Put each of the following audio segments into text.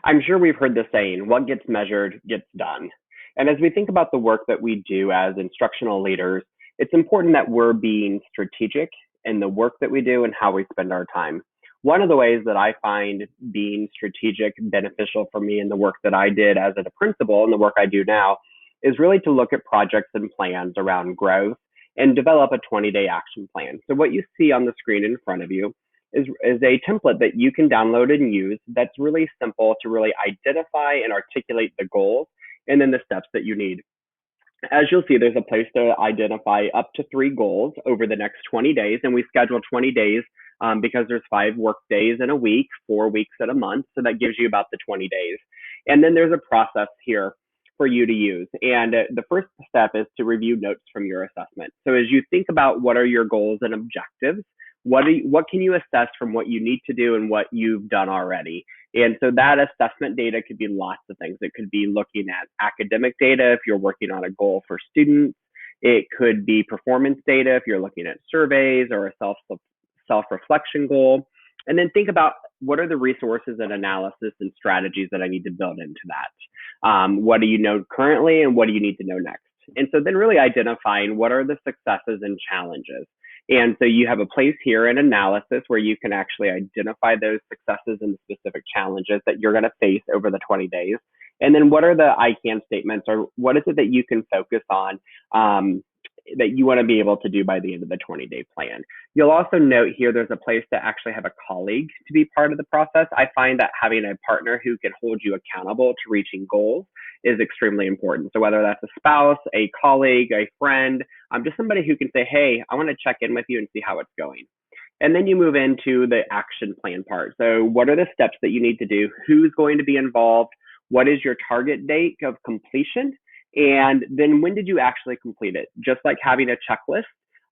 I'm sure we've heard the saying, what gets measured gets done. And as we think about the work that we do as instructional leaders, it's important that we're being strategic in the work that we do and how we spend our time. One of the ways that I find being strategic beneficial for me in the work that I did as a principal and the work I do now is really to look at projects and plans around growth and develop a 20-day action plan. So what you see on the screen in front of you is a template that you can download and use that's really simple to really identify and articulate the goals and then the steps that you need. As you'll see, there's a place to identify up to 3 goals over the next 20 days, and we schedule 20 days because there's 5 work days in a week, 4 weeks in a month, so that gives you about the 20 days. And then there's a process here for you to use. And the first step is to review notes from your assessment. So as you think about what are your goals and objectives, what can you assess from what you need to do and what you've done already? And so that assessment data could be lots of things. It could be looking at academic data if you're working on a goal for students. It could be performance data if you're looking at surveys or a self-reflection goal. And then think about what are the resources and analysis and strategies that I need to build into that. What do you know currently and what do you need to know next? And so then really identifying what are the successes and challenges. And so you have a place here in analysis where you can actually identify those successes and specific challenges that you're going to face over the 20 days. And then what are the I can statements, or what is it that you can focus on that you want to be able to do by the end of the 20-day plan. You'll also note here there's a place to actually have a colleague to be part of the process. I find that having a partner who can hold you accountable to reaching goals is extremely important. So whether that's a spouse, a colleague, a friend, just somebody who can say, hey, I want to check in with you and see how it's going. And then you move into the action plan part. So what are the steps that you need to do? Who's going to be involved? What is your target date of completion? And then when did you actually complete it? Just like having a checklist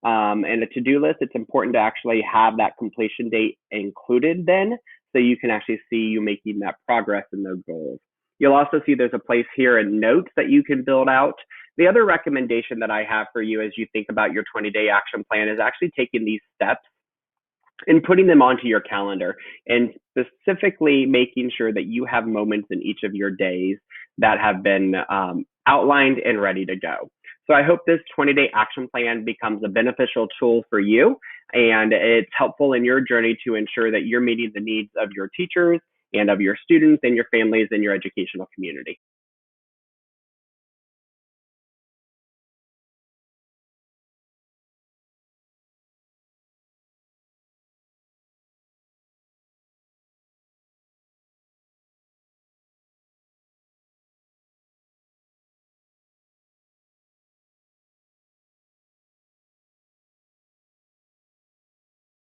and a to-do list, it's important to actually have that completion date included then, so you can actually see you making that progress in those goals. You'll also see there's a place here in notes that you can build out. The other recommendation that I have for you as you think about your 20-day action plan is actually taking these steps and putting them onto your calendar and specifically making sure that you have moments in each of your days that have been outlined and ready to go. So I hope this 20-day action plan becomes a beneficial tool for you, and it's helpful in your journey to ensure that you're meeting the needs of your teachers and of your students and your families and your educational community.